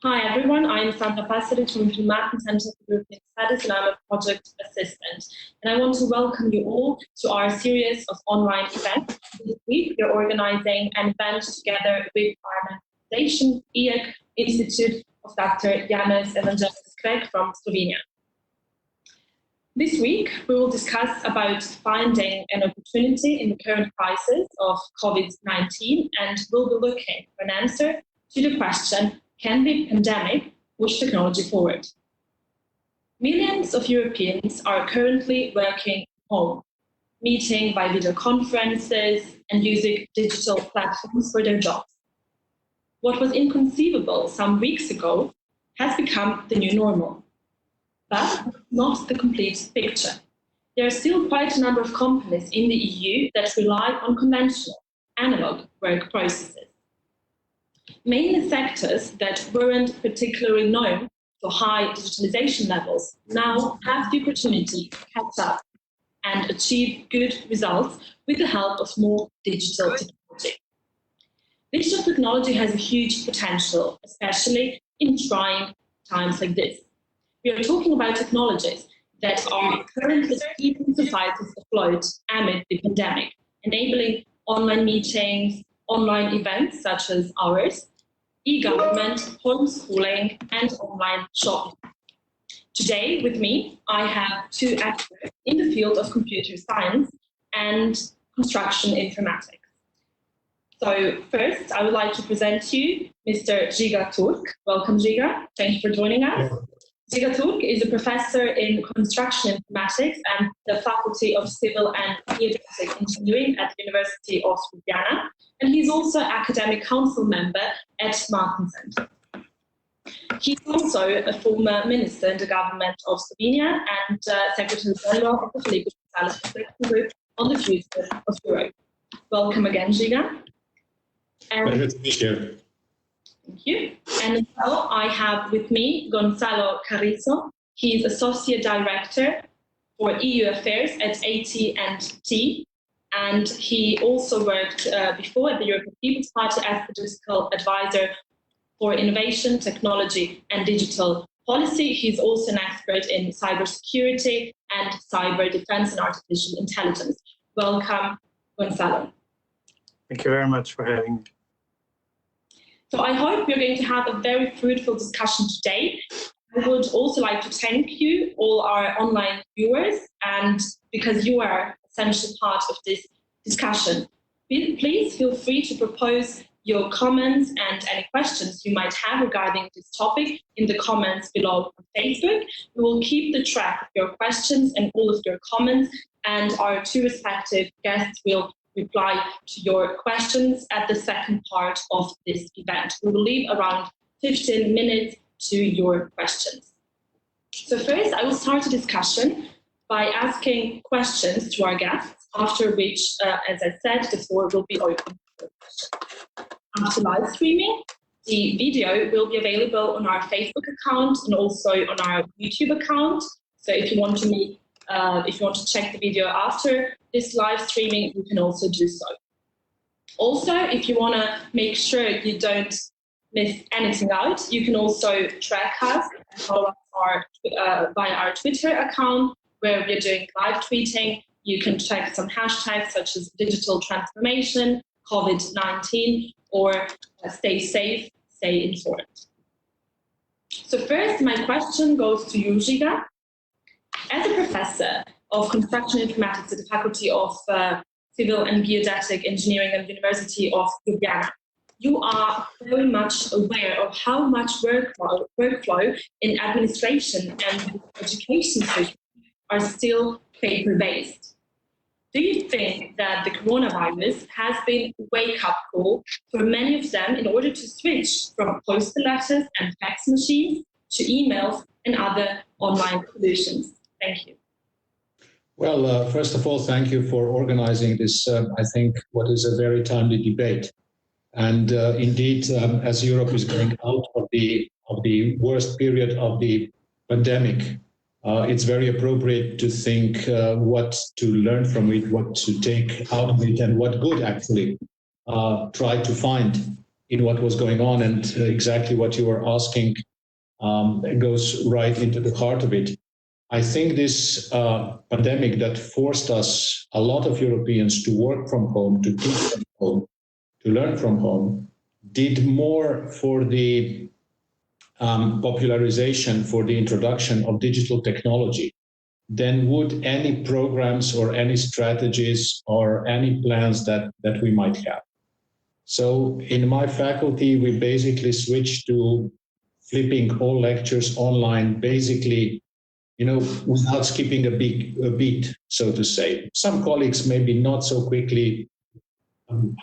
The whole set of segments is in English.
Hi everyone, I'm Sandra Pasaric from the Martin Center for European Studies and I'm a project assistant. And I want to welcome you all to our series of online events. This week we're organizing an event together with our organization, IEC, Institute of Dr. Janez Evangelos Craig from Slovenia. This week we will discuss about finding an opportunity in the current crisis of COVID-19 and we'll be looking for an answer to the question, can the pandemic push technology forward? Millions of Europeans are currently working from home, meeting by video conferences and using digital platforms for their jobs. What was inconceivable some weeks ago has become the new normal, but not the complete picture. There are still quite a number of companies in the EU that rely on conventional, analog work processes. Mainly sectors that weren't particularly known for high digitalization levels now have the opportunity to catch up and achieve good results with the help of more digital technology. Digital technology has a huge potential, especially in trying times like this. We are talking about technologies that are currently keeping societies afloat amid the pandemic, enabling online meetings, online events such as ours, e-government, homeschooling, and online shopping. Today, with me, I have two experts in the field of computer science and construction informatics. So first, I would like to present to you Mr. Giga Turk. Welcome, Giga. Thank you for joining us. Giga Turk is a professor in construction informatics and the Faculty of Civil and Geodesic Engineering at the University of Ljubljana, and he's also academic council member at Martin Center. He's also a former minister in the government of Slovenia and Secretary General of the Philippe Group on the future of Europe. Welcome again, Giga. Pleasure to be here. Thank you. And as well, I have with me Gonzalo Carrizo. He's Associate Director for EU Affairs at AT&T, and he also worked before at the European People's Party as political advisor for innovation, technology, and digital policy. He's also an expert in cybersecurity and cyber defense and artificial intelligence. Welcome, Gonzalo. Thank you very much for having me. So I hope we're going to have a very fruitful discussion today. I would also like to thank you, all our online viewers, and because you are an essential part of this discussion. Please feel free to propose your comments and any questions you might have regarding this topic in the comments below on Facebook. We will keep the track of your questions and all of your comments, and our two respective guests will reply to your questions at the second part of this event. We will leave around 15 minutes to your questions. So first, I will start the discussion by asking questions to our guests, after which, as I said, the floor will be open for questions. After live streaming, the video will be available on our Facebook account and also on our YouTube account. So if you want to check the video after this live streaming, you can also do so. Also, if you want to make sure you don't miss anything out, you can also track us and follow us via our Twitter account, where we're doing live tweeting. You can check some hashtags such as digital transformation, COVID-19, or stay safe, stay informed. So first, my question goes to you, Giga. As a professor of construction informatics at the Faculty of Civil and Geodetic Engineering at the University of Ljubljana, you are very much aware of how much workflow in administration and education systems are still paper-based. Do you think that the coronavirus has been a wake-up call for many of them in order to switch from postal letters and fax machines to emails and other online solutions? Thank you. Well, first of all, thank you for organizing this, I think, what is a very timely debate. And indeed, as Europe is going out of the worst period of the pandemic, it's very appropriate to think what to learn from it, what to take out of it, and what good actually try to find in what was going on, and exactly what you were asking goes right into the heart of it. I think this pandemic that forced us, a lot of Europeans, to work from home, to teach from home, to learn from home, did more for the popularization, for the introduction of digital technology than would any programs or any strategies or any plans that we might have. So in my faculty, we basically switched to flipping all lectures online, basically, without skipping a beat, so to say. Some colleagues maybe not so quickly.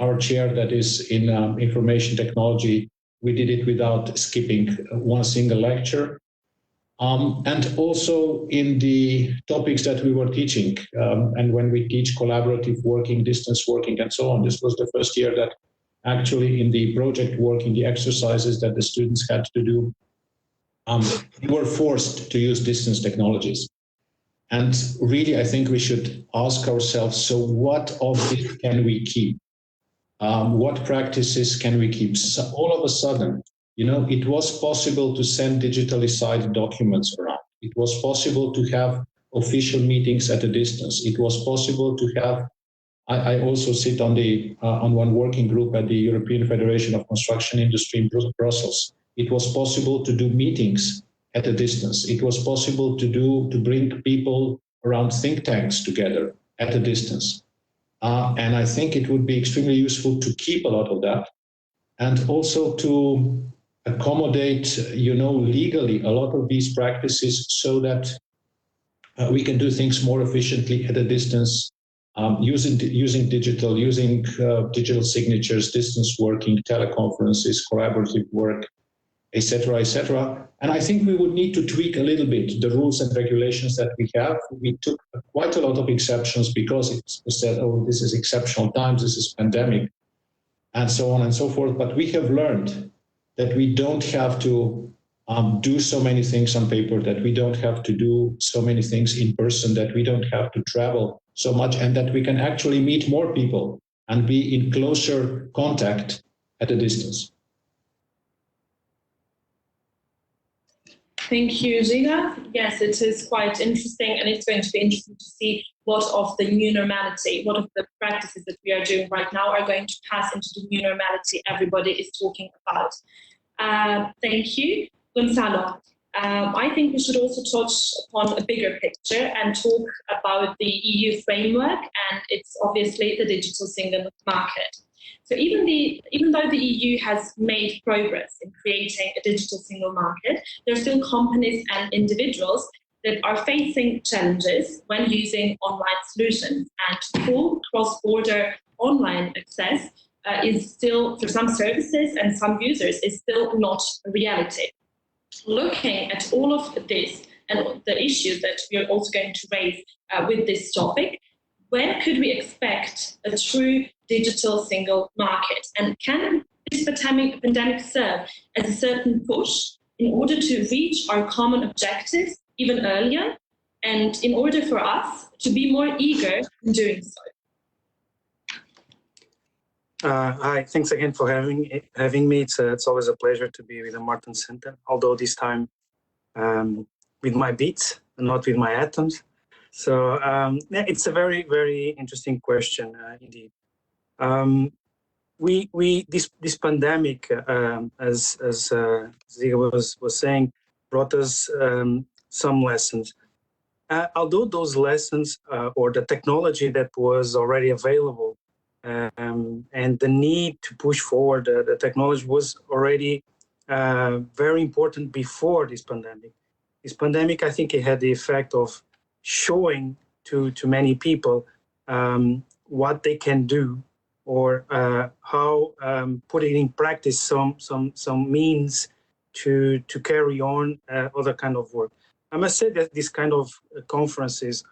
Our chair that is in information technology, we did it without skipping one single lecture. And also in the topics that we were teaching, and when we teach collaborative working, distance working, and so on, this was the first year that actually in the project work, in the exercises that the students had to do, we were forced to use distance technologies. And really, I think we should ask ourselves, so what of this can we keep? What practices can we keep? So all of a sudden, it was possible to send digitally signed documents around. It was possible to have official meetings at a distance. It was possible to have, I also sit on one working group at the European Federation of Construction Industry in Brussels. It was possible to do meetings at a distance. It was possible to bring people around think tanks together at a distance. And I think it would be extremely useful to keep a lot of that, and also to accommodate, legally a lot of these practices so that we can do things more efficiently at a distance, using digital signatures, distance working, teleconferences, collaborative work, etc., etc. And I think we would need to tweak a little bit the rules and regulations that we have. We took quite a lot of exceptions because it said, oh, this is exceptional times, this is pandemic, and so on and so forth. But we have learned that we don't have to do so many things on paper, that we don't have to do so many things in person, that we don't have to travel so much, and that we can actually meet more people and be in closer contact at a distance. Thank you, Giga. Yes, it is quite interesting, and it's going to be interesting to see what of the new normality, what of the practices that we are doing right now are going to pass into the new normality everybody is talking about. Thank you. Gonzalo, I think we should also touch upon a bigger picture and talk about the EU framework, and it's obviously the digital single market. So even though the EU has made progress in creating a digital single market, there are still companies and individuals that are facing challenges when using online solutions, and full cross-border online access is still, for some services and some users, is still not a reality. Looking at all of this and the issues that we are also going to raise with this topic, when could we expect a true digital single market? And can this pandemic serve as a certain push in order to reach our common objectives even earlier, and in order for us to be more eager in doing so? Hi, thanks again for having me. It's always a pleasure to be with the Martin Center, although this time with my beats and not with my atoms. So yeah, it's a very, very interesting question indeed. This pandemic, as Ziga was saying, brought us some lessons. Although those lessons or the technology that was already available and the need to push forward the technology was already very important before this pandemic. This pandemic, I think, it had the effect of showing to many people what they can do, or how putting in practice some means to carry on other kind of work. I must say that this kind of conferences,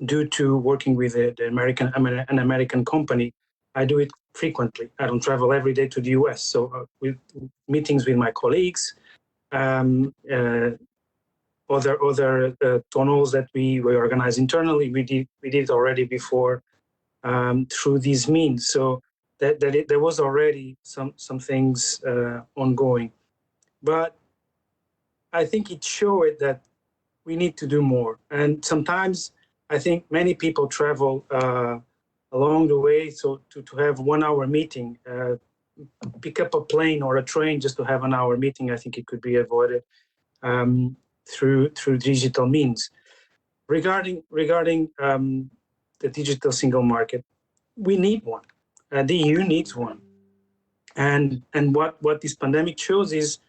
due to working with an American company, I do it frequently. I don't travel every day to the US. So with meetings with my colleagues, other tunnels that we organize internally, we did it already before through these means. So there was already some things ongoing. But I think it showed that we need to do more. And sometimes I think many people travel along the way, so to have 1 hour meeting, pick up a plane or a train just to have an hour meeting, I think it could be avoided through digital means. Regarding the digital single market, we need one. The EU needs one. And what this pandemic shows is,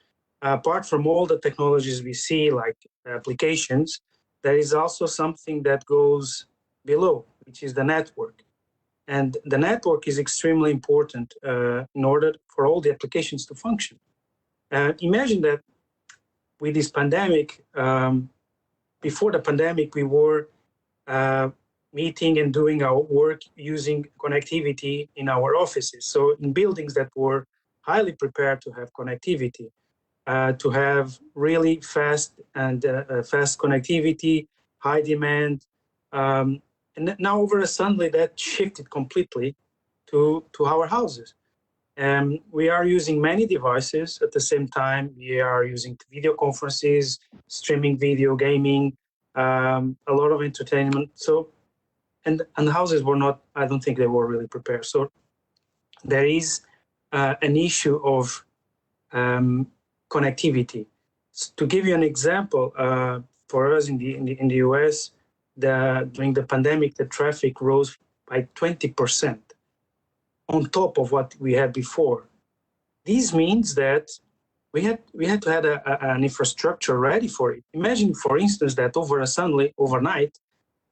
apart from all the technologies we see, like applications, there is also something that goes below, which is the network. And the network is extremely important in order for all the applications to function. Imagine that with this pandemic, before the pandemic, we were meeting and doing our work using connectivity in our offices. So in buildings that were highly prepared to have connectivity, to have really fast connectivity, high demand. And now over suddenly that shifted completely to our houses. We are using many devices at the same time. We are using video conferences, streaming video, gaming, a lot of entertainment. So, and the houses were not, I don't think they were really prepared. So there is an issue of connectivity. To give you an example, for us in the US, during the pandemic, the traffic rose by 20% on top of what we had before. This means that we had to have an infrastructure ready for it. Imagine, for instance, that overnight,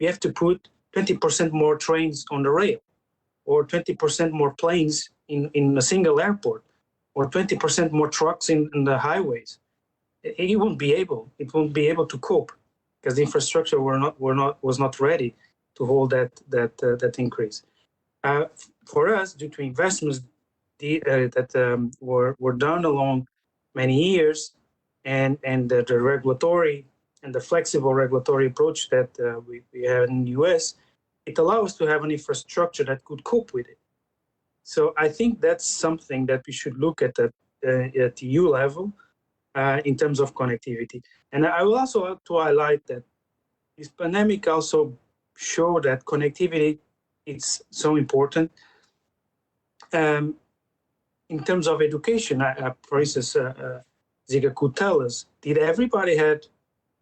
we have to put 20% more trains on the rail, or 20% more planes in a single airport, or 20% more trucks in the highways. It won't be able to cope because the infrastructure was not ready to hold that increase. For us, due to investments that were done along many years, and the regulatory and the flexible regulatory approach that we have in the US, it allows us to have an infrastructure that could cope with it. So I think that's something that we should look at EU level in terms of connectivity. And I will also like to highlight that this pandemic also showed that connectivity is so important. In terms of education, for instance, Ziga could tell us, did everybody had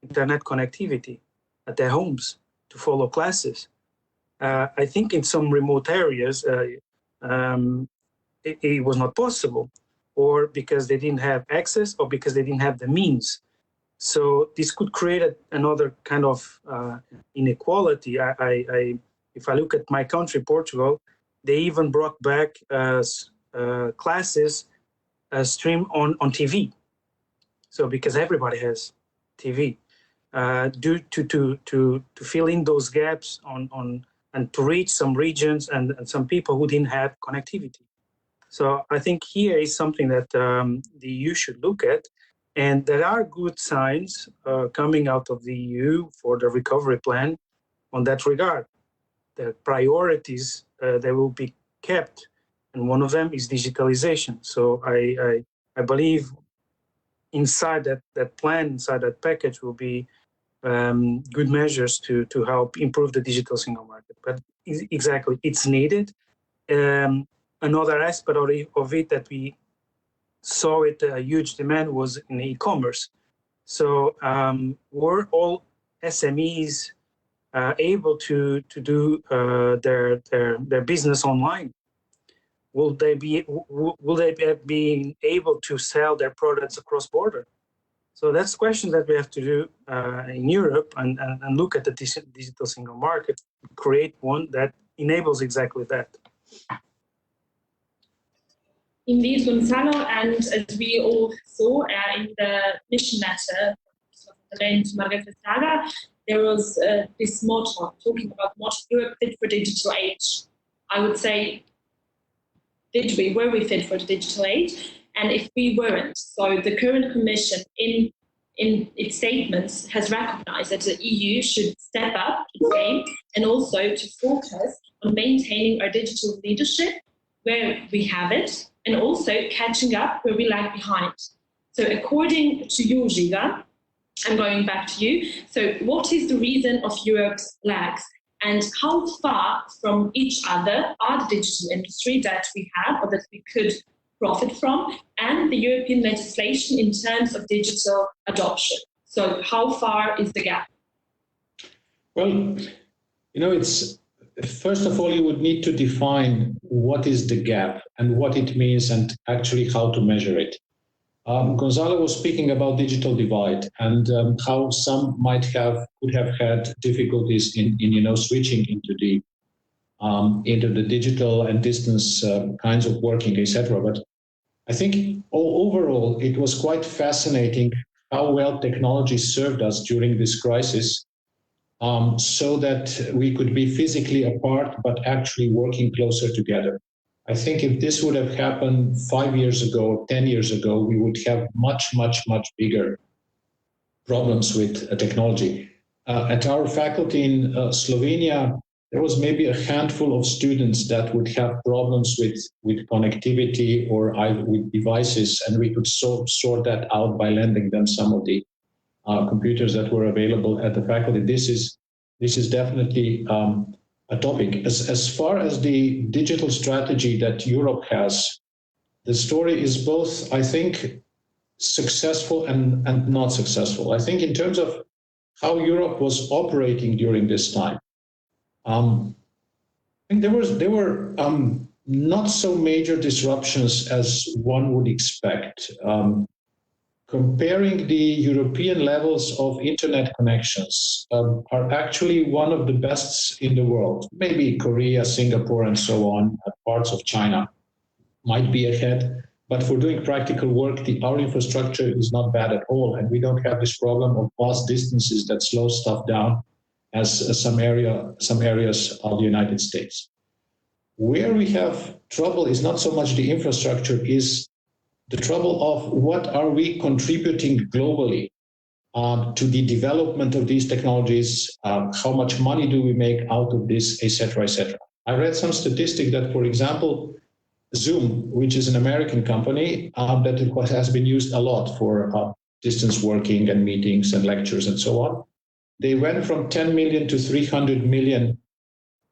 internet connectivity at their homes to follow classes? I think in some remote areas, it was not possible, or because they didn't have access, or because they didn't have the means. So this could create another kind of inequality. If I look at my country, Portugal, they even brought back classes streamed on TV. So because everybody has TV, due to fill in those gaps and to reach some regions and some people who didn't have connectivity. So I think here is something that the EU should look at. And there are good signs coming out of the EU for the recovery plan on that regard. The priorities, they will be kept. And one of them is digitalization. So I believe inside that plan, inside that package will be good measures to help improve the digital single market. But exactly, it's needed. Another aspect of it that we saw a huge demand was in e-commerce. So were all SMEs able to do their business online? Will they be able to sell their products across border? So that's questions that we have to do in Europe and look at the digital single market, create one that enables exactly that. Indeed, Gonzalo, and as we all saw in the mission letter to Margrethe Vestager, there was this motto talking about what Europe fit for digital age. I would say, were we fit for the digital age? And if we weren't, so the current Commission in its statements has recognized that the EU should step up its game and also to focus on maintaining our digital leadership where we have it, and also catching up where we lag behind. So according to you, Giga, I'm going back to you. So what is the reason of Europe's lags? And how far from each other are the digital industry that we have or that we could profit from, and the European legislation in terms of digital adoption? So how far is the gap? Well, it's first of all, you would need to define what is the gap and what it means and actually how to measure it. Gonzalo was speaking about digital divide and how some could have had difficulties in switching into the digital and distance kinds of working, etc. But I think overall it was quite fascinating how well technology served us during this crisis, so that we could be physically apart but actually working closer together. I think if this would have happened 5 years ago, 10 years ago, we would have much, much, much bigger problems with with at our faculty in Slovenia, there was maybe a handful of students that would have problems with connectivity or with devices, and we could sort that out by lending them some of the computers that were available at the faculty. This is definitely a topic. As far as the digital strategy that Europe has, the story is both, I think, successful and not successful. I think in terms of how Europe was operating during this time, I think there were not so major disruptions as one would expect. Comparing the European levels of internet connections are actually one of the best in the world. Maybe Korea, Singapore, and so on, parts of China might be ahead. But for doing practical work, our infrastructure is not bad at all. And we don't have this problem of vast distances that slow stuff down as some areas of the United States. Where we have trouble is not so much the infrastructure, is the trouble of what are we contributing globally to the development of these technologies, how much money do we make out of this, etc., etc. I read some statistic that, for example, Zoom, which is an American company that has been used a lot for distance working and meetings and lectures and so on, they went from 10 million to 300 million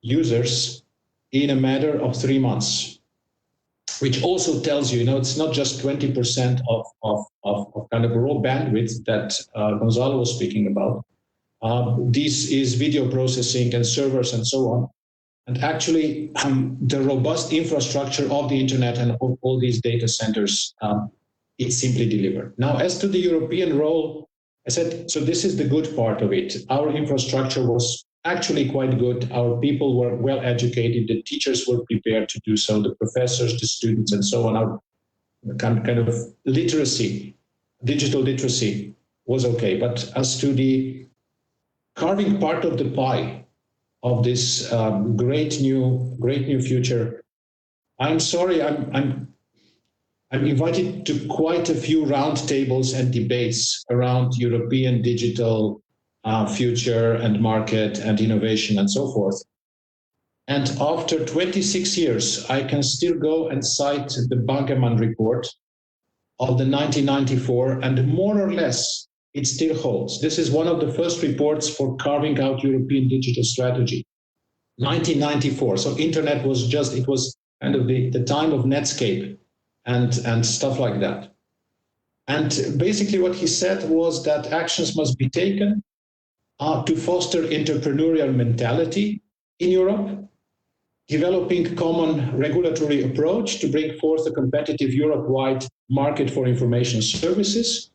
users in a matter of 3 months. Which also tells you, it's not just 20% of kind of raw bandwidth that Gonzalo was speaking about. This is video processing and servers and so on. And actually, the robust infrastructure of the internet and all these data centers, it simply delivered. Now, as to the European role, I said, so this is the good part of it. Our infrastructure was actually quite good. Our people were well educated. The teachers were prepared to do so. The professors, the students, and so on. Our kind of literacy, digital literacy, was okay. But as to the carving part of the pie of this great new future, I'm sorry. I'm invited to quite a few roundtables and debates around European digital future and market and innovation and so forth. And after 26 years, I can still go and cite the Bangemann report of the 1994, and more or less it still holds. This is one of the first reports for carving out European digital strategy. 1994. So internet was it was kind of the time of Netscape and stuff like that. And basically what he said was that actions must be taken to foster entrepreneurial mentality in Europe, developing common regulatory approach to bring forth a competitive Europe-wide market for information services.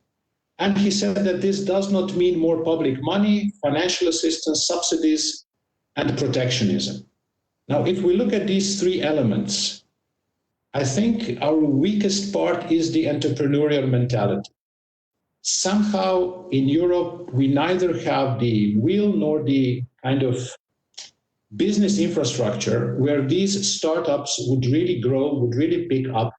And he said that this does not mean more public money, financial assistance, subsidies, and protectionism. Now, if we look at these three elements, I think our weakest part is the entrepreneurial mentality. Somehow in Europe, we neither have the will nor the kind of business infrastructure where these startups would really grow, would really pick up,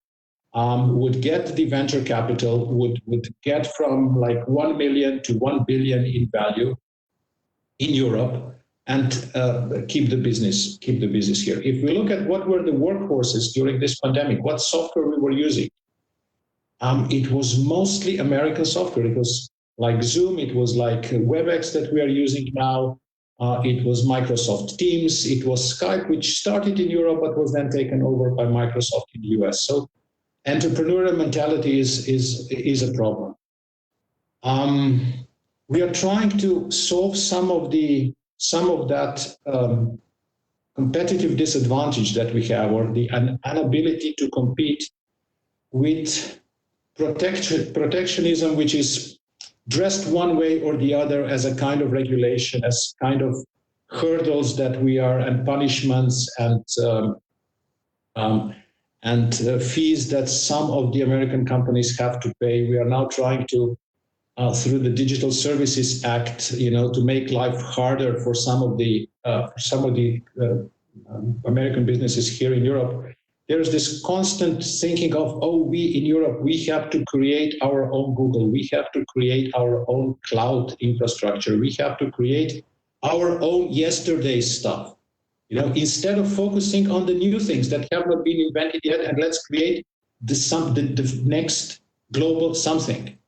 would get the venture capital, would get from like 1 million to 1 billion in value in Europe, and keep the business here. If we look at what were the workhorses during this pandemic, what software we were using, it was mostly American software. It was like Zoom, it was like WebEx that we are using now, it was Microsoft Teams, it was Skype, which started in Europe but was then taken over by Microsoft in the US. So entrepreneurial mentality is a problem. We are trying to solve some of that competitive disadvantage that we have, or the inability to compete with protectionism, which is dressed one way or the other as a kind of regulation, as kind of hurdles that we are, and punishments and fees that some of the American companies have to pay. We are now trying to, through the Digital Services Act, to make life harder for some of the American businesses here in Europe. There's this constant thinking of, we in Europe, we have to create our own Google, we have to create our own cloud infrastructure, we have to create our own yesterday's stuff. Instead of focusing on the new things that have not been invented yet, and let's create the next global something.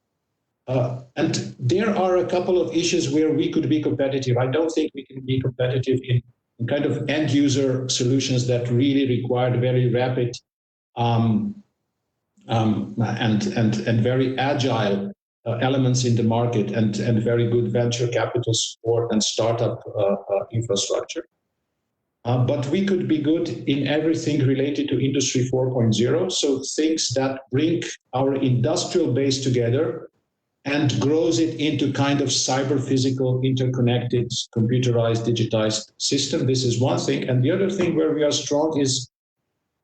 And there are a couple of issues where we could be competitive. I don't think we can be competitive in kind of end user solutions that really required very rapid and very agile elements in the market, and very good venture capital support and startup infrastructure. But we could be good in everything related to Industry 4.0, so things that bring our industrial base together and grows it into kind of cyber-physical, interconnected, computerized, digitized system. This is one thing. And the other thing where we are strong is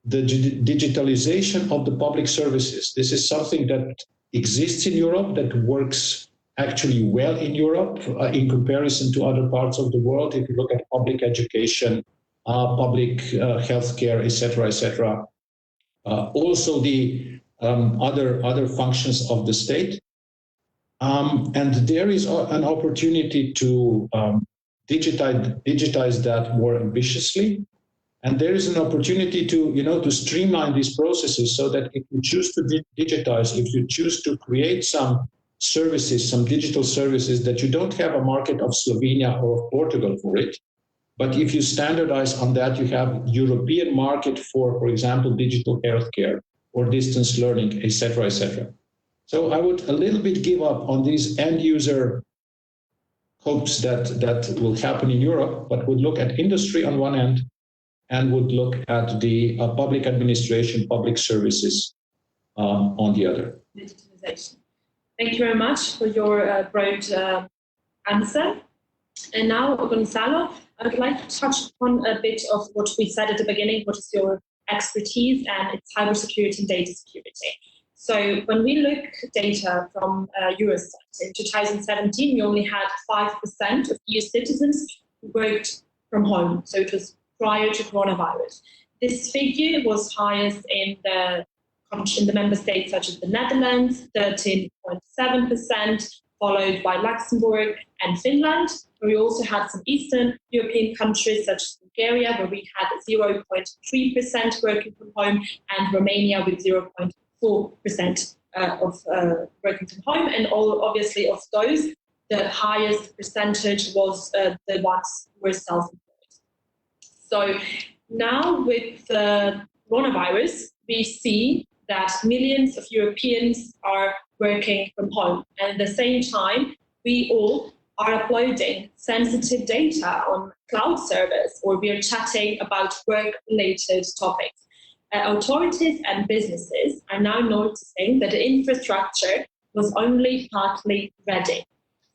the digitalization of the public services. This is something that exists in Europe, that works actually well in Europe in comparison to other parts of the world. If you look at public education, public healthcare, etc., etc. Also the other functions of the state. And there is an opportunity to digitize that more ambitiously. And there is an opportunity to streamline these processes, so that if you choose to digitize, if you choose to create some services, some digital services, that you don't have a market of Slovenia or Portugal for it. But if you standardize on that, you have European market for example, digital healthcare or distance learning, etc., etc. So I would a little bit give up on these end user hopes that will happen in Europe, but would look at industry on one end and would look at the public administration, public services on the other. Digitalization. Thank you very much for your broad answer. And now, Gonzalo, I would like to touch upon a bit of what we said at the beginning, what is your expertise, and it's cybersecurity and data security. So when we look at data from Eurostat, in 2017, we only had 5% of EU citizens who worked from home. So it was prior to coronavirus. This figure was highest in the member states such as the Netherlands, 13.7%, followed by Luxembourg and Finland, where we also had some Eastern European countries such as Bulgaria, where we had 0.3% working from home, and Romania with 0.4% of working from home. And obviously of those, the highest percentage was the ones who were self-employed. So now with the coronavirus, we see that millions of Europeans are working from home. And at the same time, we all are uploading sensitive data on cloud servers, or we are chatting about work-related topics. Authorities and businesses are now noticing that the infrastructure was only partly ready.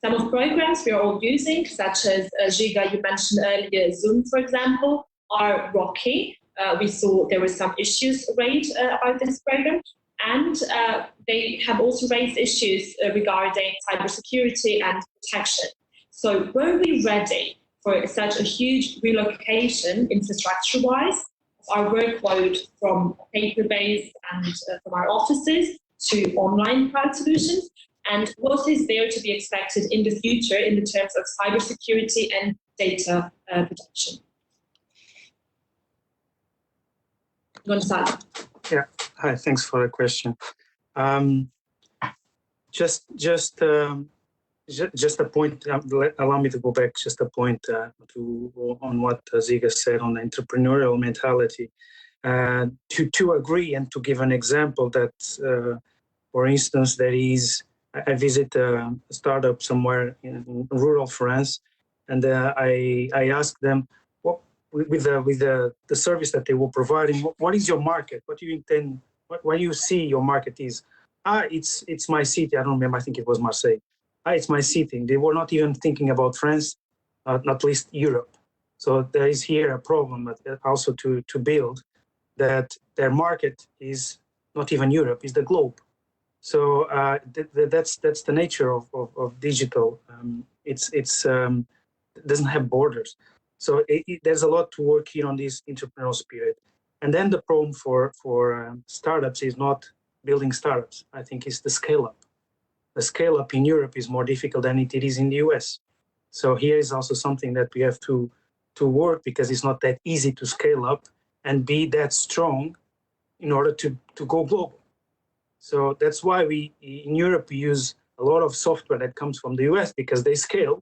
Some of programs we are all using, such as Giga, you mentioned earlier, Zoom, for example, are rocky. We saw there were some issues raised about this program, and they have also raised issues regarding cybersecurity and protection. So were we ready for such a huge relocation infrastructure-wise of our workload from paper-based and from our offices to online cloud solutions? And what is there to be expected in the future in the terms of cybersecurity and data protection. Gonzalo. Yeah, hi, thanks for the question. Just a point, allow me to go back just a point on what Ziga said on the entrepreneurial mentality. To agree and to give an example that, for instance, I visit a startup somewhere in rural France, and I asked them, what, with the service that they were providing, what is your market? What do you intend, what do you see your market is? It's my city. I don't remember, I think it was Marseille. It's my city. They were not even thinking about France, not least Europe. So there is here a problem also to build that their market is not even Europe, is the globe. So that's the nature of digital. It doesn't have borders. So there's a lot to work here on this entrepreneurial spirit. And then the problem for startups is not building startups. I think it's the scale up. The scale up in Europe is more difficult than it is in the US. So here is also something that we have to work, because it's not that easy to scale up and be that strong in order to go global. So that's why in Europe, we use a lot of software that comes from the US, because they scale,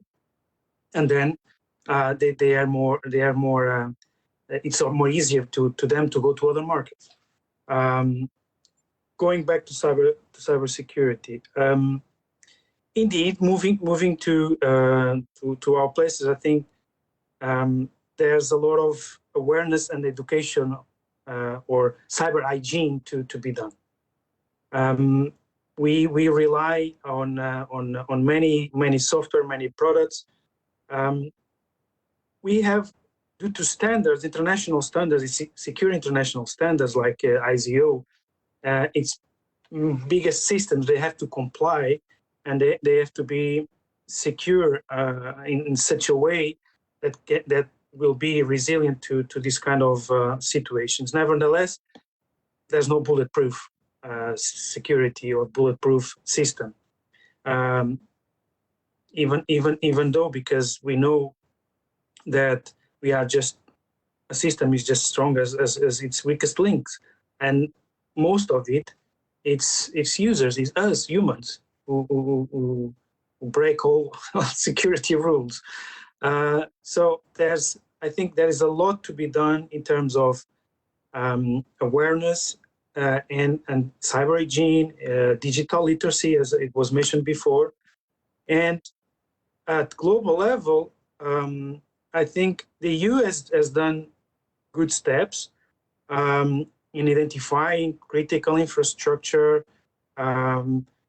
and then they are more it's more easier to them to go to other markets. Going back to cybersecurity, indeed, moving to our places, I think there's a lot of awareness and education or cyber hygiene to be done. We rely on many software, many products. We have, due to standards, international standards, secure international standards like ISO, its biggest systems, they have to comply, and they have to be secure in such a way that will be resilient to this kind of situations. Nevertheless, there's no bulletproof security or bulletproof system. Even though, because we know that a system is just strong as its weakest links, and most of its users is us humans who break all security rules. So I think there is a lot to be done in terms of awareness and cyber hygiene, digital literacy, as it was mentioned before. And at global level, I think the EU has done good steps in identifying critical infrastructure.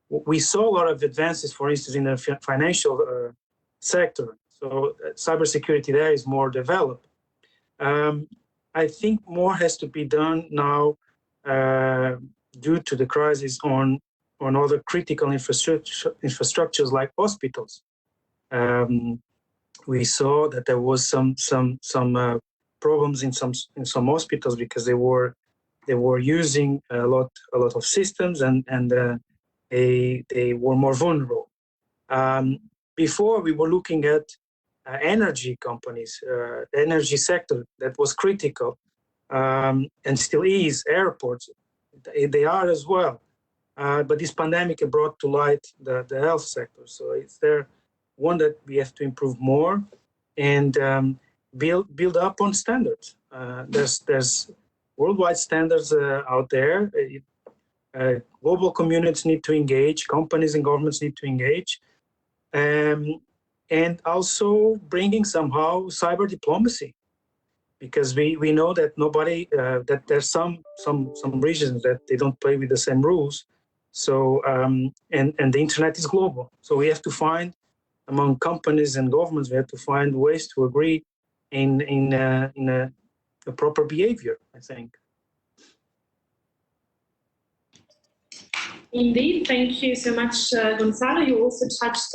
We saw a lot of advances, for instance, in the financial sector. So cybersecurity there is more developed. I think more has to be done now due to the crisis on other critical infrastructures like hospitals. We saw that there was some problems in some hospitals because they were using a lot of systems, and they were more vulnerable. Before, we were looking at energy companies, energy sector that was critical, and still is. Airports, they are as well. But this pandemic brought to light the health sector. So it's there one that we have to improve more and build up on standards. There's worldwide standards out there. Global communities need to engage, companies and governments need to engage, and also bringing somehow cyber diplomacy, because we know that that there's some regions that they don't play with the same rules. So and the internet is global, so we have to find, among companies and governments, we have to find ways to agree in a proper behavior, I think. Indeed, thank you so much, Gonzalo. You also touched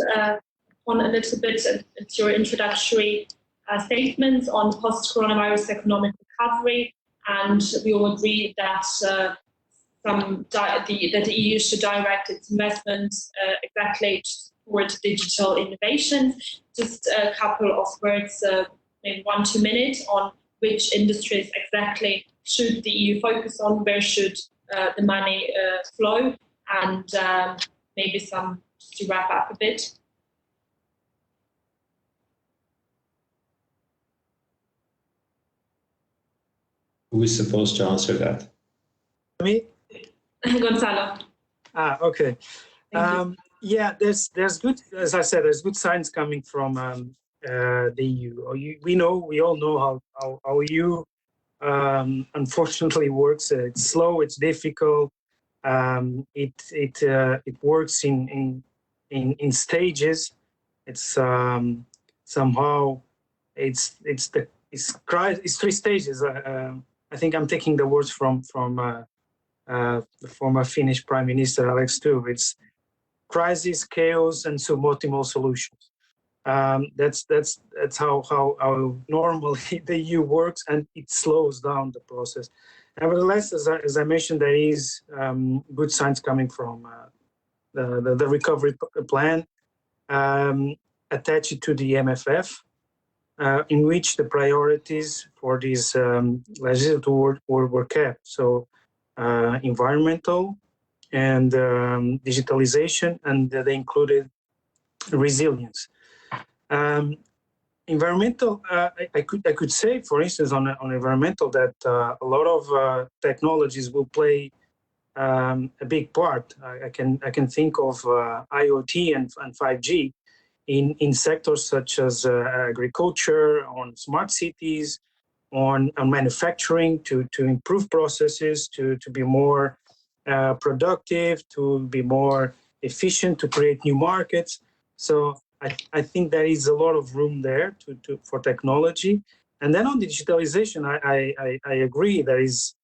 on a little bit at your introductory statements on post-coronavirus economic recovery, and we all agree that that the EU should direct its investment exactly to support digital innovations. Just a couple of words, maybe 1-2 minutes, on which industries exactly should the EU focus on, where should the money flow, and maybe some, just to wrap up a bit. Who is supposed to answer that? Me? Gonzalo. Okay. Yeah, there's good, as I said, there's good signs coming from the EU. We all know how EU unfortunately works. It's slow, it's difficult. It works in stages. It's somehow it's 3 stages. I think I'm taking the words from the former Finnish Prime Minister Alex Stubb. It's crisis, chaos, and suboptimal solutions. That's how normally the EU works, and it slows down the process. Nevertheless, as I mentioned, there is good signs coming from the recovery plan attached to the MFF, in which the priorities for this legislature were kept. So environmental and digitalization, and they included resilience. Environmental, I could say, for instance, on environmental, that a lot of technologies will play a big part. I can think of IoT and 5G in sectors such as agriculture, on smart cities, on manufacturing, to improve processes, to be more productive, to be more efficient, to create new markets. So I think there is a lot of room there for technology. And then on digitalization, I agree there is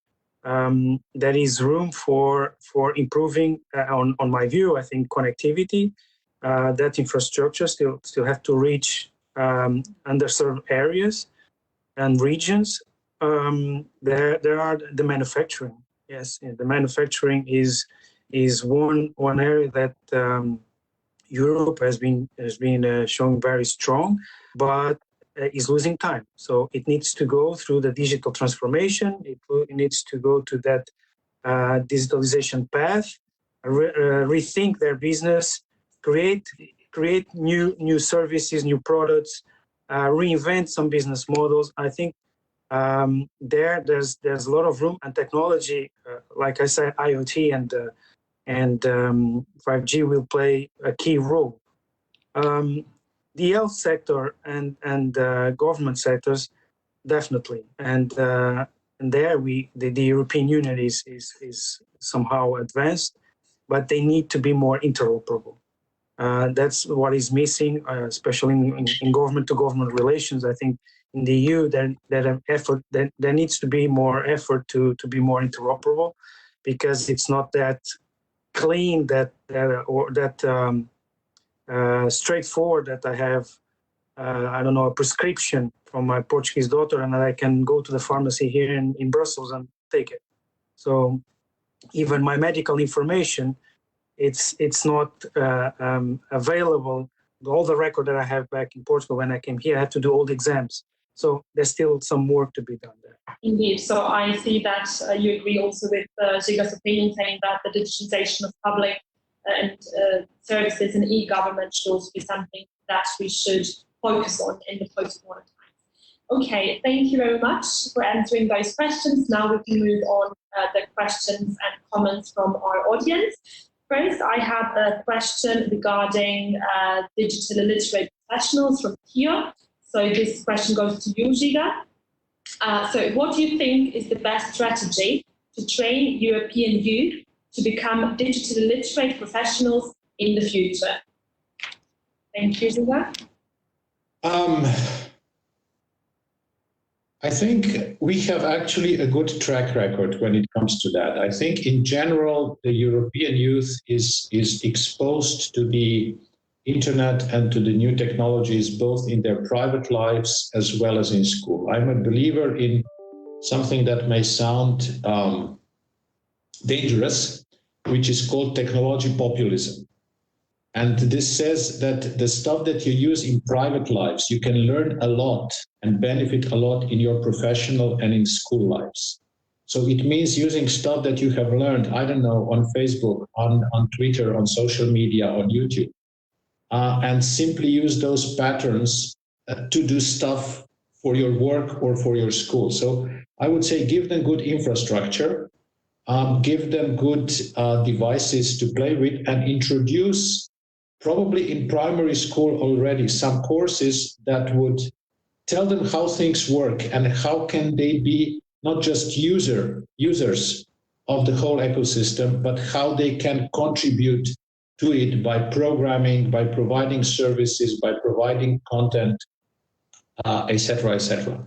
room for improving. On my view, I think connectivity, that infrastructure still have to reach underserved areas and regions. There are the manufacturing. Yes, the manufacturing is one area that Europe has been showing very strong, but is losing time. So it needs to go through the digital transformation. It needs to go to that digitalization path, rethink their business, create new services, new products, reinvent some business models. I think there's a lot of room, and technology, like I said, IoT and 5G will play a key role. The health sector and government sectors, definitely, and there the European Union is somehow advanced, but they need to be more interoperable. That's what is missing, especially in government-to-government relations. I think in the EU, there needs to be more effort to be more interoperable, because it's not that clean, that straightforward, that I have a prescription from my Portuguese daughter and I can go to the pharmacy here in Brussels and take it. So even my medical information, it's not available. All the record that I have back in Portugal when I came here, I had to do all the exams. So there's still some work to be done there. Indeed. So I see that you agree also with Giga's opinion, saying that the digitization of public and services and e-government should also be something that we should focus on in the post-war times. Okay, thank you very much for answering those questions. Now we can move on the questions and comments from our audience. First, I have a question regarding digital illiterate professionals from Kia. So this question goes to you, Giga. So what do you think is the best strategy to train European youth to become digital literate professionals in the future? Thank you, Giga. I think we have actually a good track record when it comes to that. I think in general, the European youth is exposed to the internet and to the new technologies, both in their private lives as well as in school. I'm a believer in something that may sound dangerous, which is called technology populism. And this says that the stuff that you use in private lives, you can learn a lot and benefit a lot in your professional and in school lives. So it means using stuff that you have learned, I don't know, on Facebook, on Twitter, on social media, on YouTube, and simply use those patterns to do stuff for your work or for your school. So I would say give them good infrastructure, give them good devices to play with, and introduce probably in primary school already some courses that would tell them how things work and how can they be not just users of the whole ecosystem, but how they can contribute to it by programming, by providing services, by providing content, etc., etc.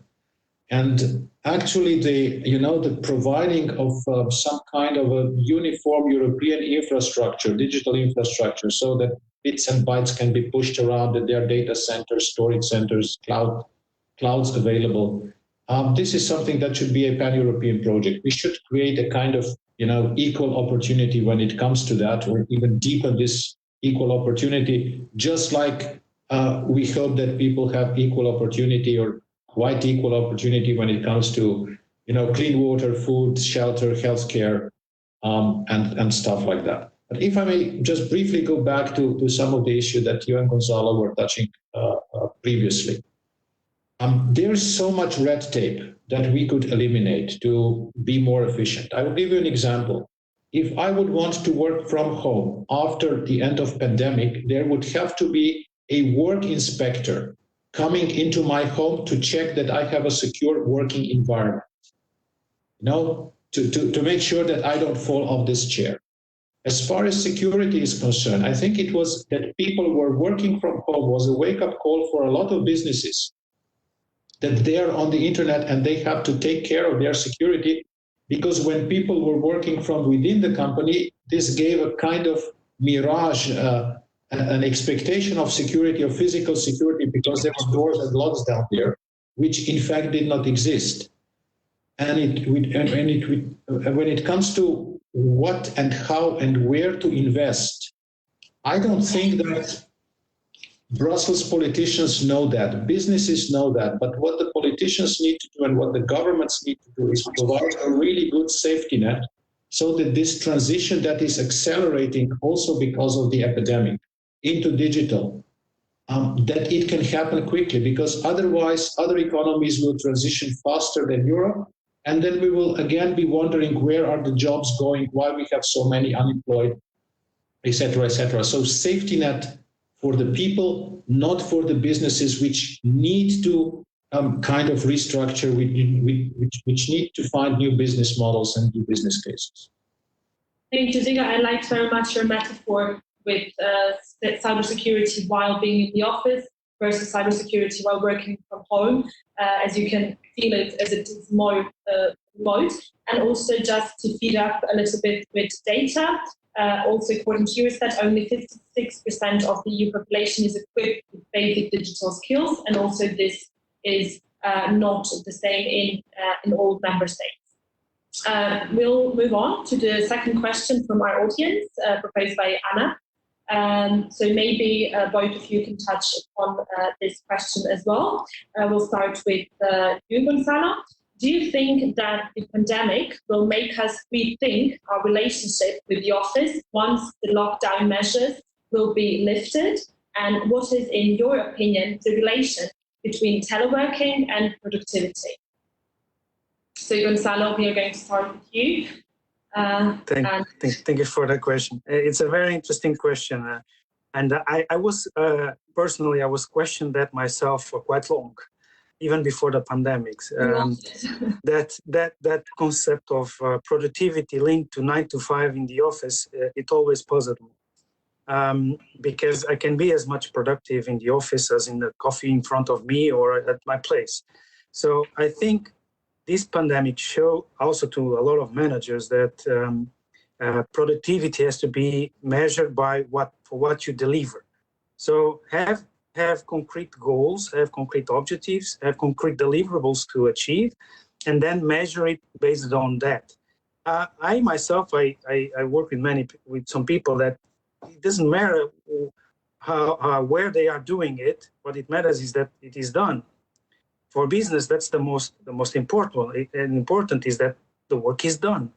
And actually, the providing of some kind of a uniform European infrastructure, digital infrastructure, so that bits and bytes can be pushed around, that there are data centers, storage centers, clouds available. This is something that should be a pan-European project. We should create a kind of equal opportunity when it comes to that, or even deepen this equal opportunity, just like we hope that people have equal opportunity or quite equal opportunity when it comes to clean water, food, shelter, healthcare, and stuff like that. But if I may just briefly go back to some of the issues that you and Gonzalo were touching previously. There is so much red tape that we could eliminate to be more efficient. I will give you an example. If I would want to work from home after the end of pandemic, there would have to be a work inspector coming into my home to check that I have a secure working environment, to make sure that I don't fall off this chair. As far as security is concerned, I think it was that people were working from home was a wake-up call for a lot of businesses, that they are on the internet and they have to take care of their security, because when people were working from within the company, this gave a kind of mirage, an expectation of security, of physical security, because there were doors and locks down there, which in fact did not exist. And when it comes to what and how and where to invest, I don't think that Brussels politicians know that, businesses know that, but what the politicians need to do and what the governments need to do is provide a really good safety net so that this transition that is accelerating also because of the epidemic into digital, that it can happen quickly, because otherwise other economies will transition faster than Europe, and then we will again be wondering where are the jobs going, why we have so many unemployed, etc., etc. So safety net for the people, not for the businesses, which need to kind of restructure, which need to find new business models and new business cases. Thank you, Ziga. I liked very much your metaphor with cybersecurity while being in the office versus cybersecurity while working from home, as you can feel it as it is more remote. And also just to feed up a little bit with data, also according to Eurostat, only 56% of the EU population is equipped with basic digital skills, and also this is not the same in all member states. We'll move on to the second question from our audience, proposed by Anna. So maybe both of you can touch upon this question as well. We'll start with you, Gonzalo. Do you think that the pandemic will make us rethink our relationship with the office once the lockdown measures will be lifted? And what is, in your opinion, the relation between teleworking and productivity? So, Gonzalo, we are going to start with you. Thank you for that question. It's a very interesting question. And I was, personally, I was questioning that myself for quite long, even before the pandemic. That concept of productivity linked to 9 to 5 in the office, it always puzzled me. Because I can be as much productive in the office as in the coffee in front of me or at my place. So I think this pandemic showed also to a lot of managers that productivity has to be measured by what you deliver. So have concrete goals, have concrete objectives, have concrete deliverables to achieve, and then measure it based on that. I myself, I work with some people that it doesn't matter where they are doing it. What it matters is that it is done. For business, that's the most important. And important is that the work is done.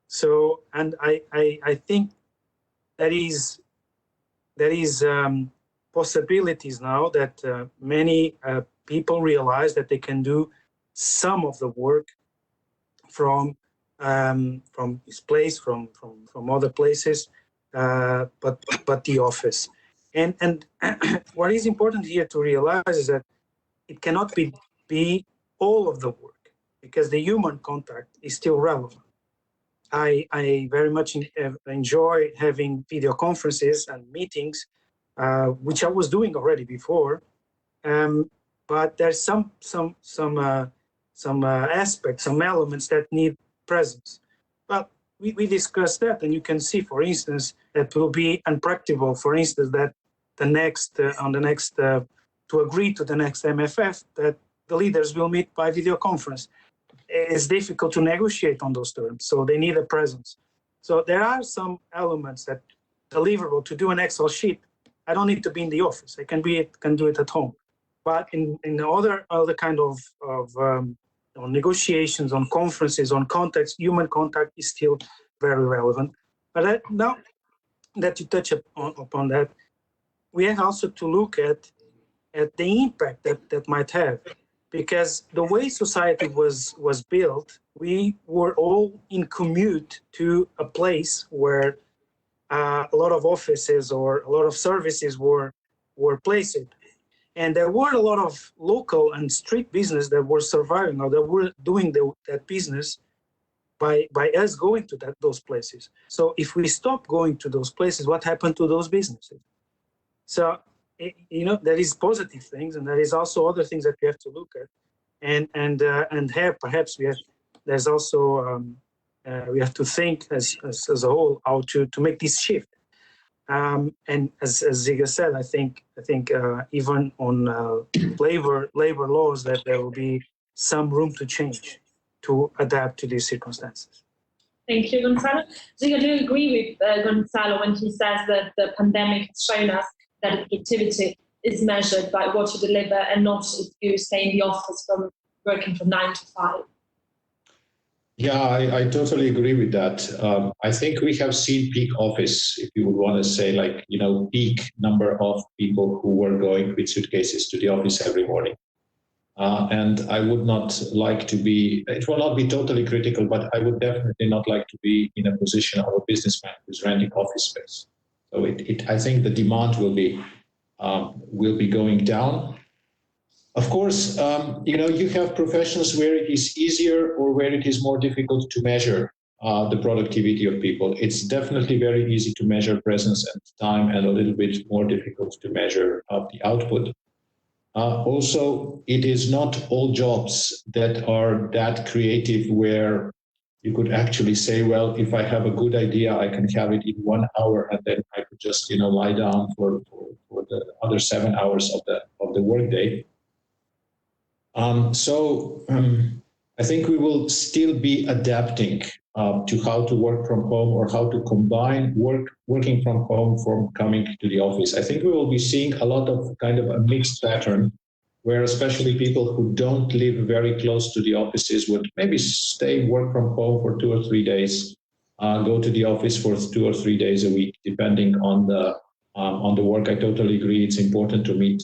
So, and I think there is possibilities now that many people realize that they can do some of the work from this place, from other places, but the office. And what is important here to realize is that it cannot be all of the work, because the human contact is still relevant. I very much enjoy having video conferences and meetings, which I was doing already before. But there's some aspects, some elements that need presence. But we discussed that, and you can see, for instance, that will be unpractical. For instance, that to agree to the next MFF, that the leaders will meet by video conference. It's difficult to negotiate on those terms, so they need a presence. So there are some elements that deliverable. To do an Excel sheet, I don't need to be in the office. I can do it at home. But in other kind of on negotiations, on conferences, on contacts, human contact is still very relevant. But now that you touch upon that, we have also to look at the impact that might have. Because the way society was built, we were all in commute to a place where a lot of offices or a lot of services were placed. And there were a lot of local and street business that were surviving, or that were doing that business by us going to those places. So if we stop going to those places, what happened to those businesses? So, there is positive things, and there is also other things that we have to look at, and here perhaps there's also we have to think as a whole how to make this shift. And as Ziga said, I think even on labor laws, that there will be some room to change, to adapt to these circumstances. Thank you, Gonzalo. Ziga, do you agree with Gonzalo when he says that the pandemic has shown us that productivity is measured by what you deliver and not if you stay in the office from working from 9 to 5? Yeah, I totally agree with that. I think we have seen peak office, if you would want to say, peak number of people who were going with suitcases to the office every morning. And I would not like to be, it will not be totally critical, but I would definitely not like to be in a position of a businessman who's renting office space. So I think the demand will be going down. Of course, you have professions where it is easier or where it is more difficult to measure the productivity of people. It's definitely very easy to measure presence and time, and a little bit more difficult to measure the output. Also, it is not all jobs that are that creative where you could actually say, well, if I have a good idea, I can have it in 1 hour, and then I could just lie down for the other 7 hours of the workday. So I think we will still be adapting to how to work from home, or how to combine working from home from coming to the office. I think we will be seeing a lot of kind of a mixed pattern, where especially people who don't live very close to the offices would maybe work from home for 2 or 3 days, go to the office for 2 or 3 days a week, depending on the work. I totally agree. It's important to meet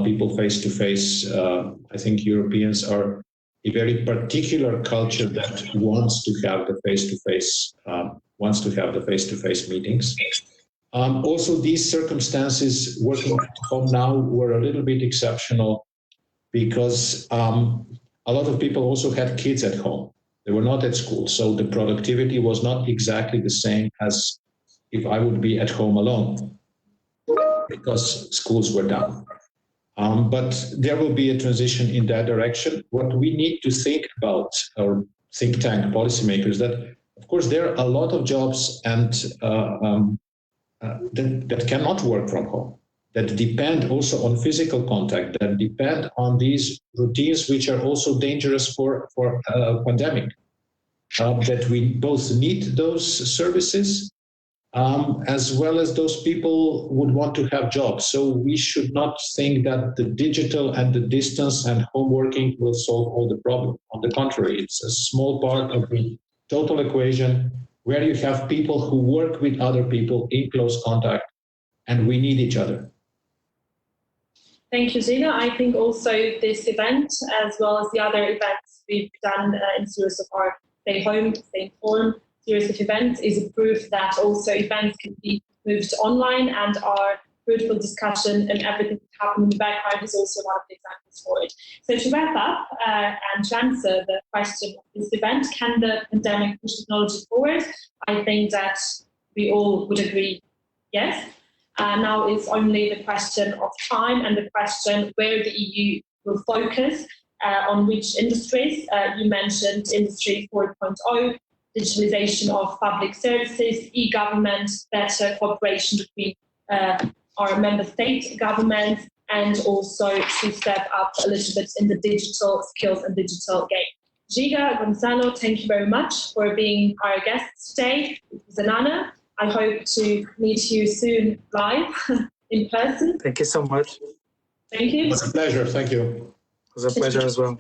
people face to face. I think Europeans are a very particular culture that wants to have the face-to-face meetings. Also, these circumstances working at home now were a little bit exceptional, because a lot of people also had kids at home. They were not at school, so the productivity was not exactly the same as if I would be at home alone, because schools were down. But there will be a transition in that direction. What we need to think about, our think tank policymakers, that of course there are a lot of jobs and that cannot work from home, that depend also on physical contact, that depend on these routines, which are also dangerous for a pandemic. That we both need those services, as well as those people would want to have jobs. So we should not think that the digital and the distance and home working will solve all the problem. On the contrary, it's a small part of the total equation where you have people who work with other people in close contact, and we need each other. Thank you, Giga. I think also this event, as well as the other events we've done in series of our Stay Home, Stay Informed series of events, is a proof that also events can be moved online, and our fruitful discussion and everything that happened in the background is also one of the examples for it. So to wrap up and to answer the question of this event, can the pandemic push technology forward? I think that we all would agree, yes. Now it's only the question of time and the question where the EU will focus on which industries. You mentioned Industry 4.0, digitalization of public services, e-government, better cooperation between our member state governments, and also to step up a little bit in the digital skills and digital game. Giga, Gonzalo, thank you very much for being our guests today. It was an honor. I hope to meet you soon live in person. Thank you so much. Thank you. It was a pleasure. Thank you. It was a pleasure as well.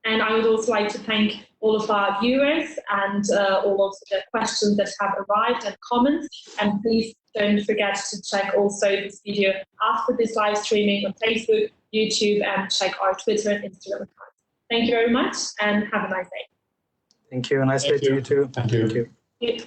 And I would also like to thank all of our viewers and all of the questions that have arrived and comments. And please don't forget to check also this video after this live streaming on Facebook, YouTube, and check our Twitter and Instagram accounts. Thank you very much and have a nice day. Thank you. A nice day to you too. Thank you. Thank you.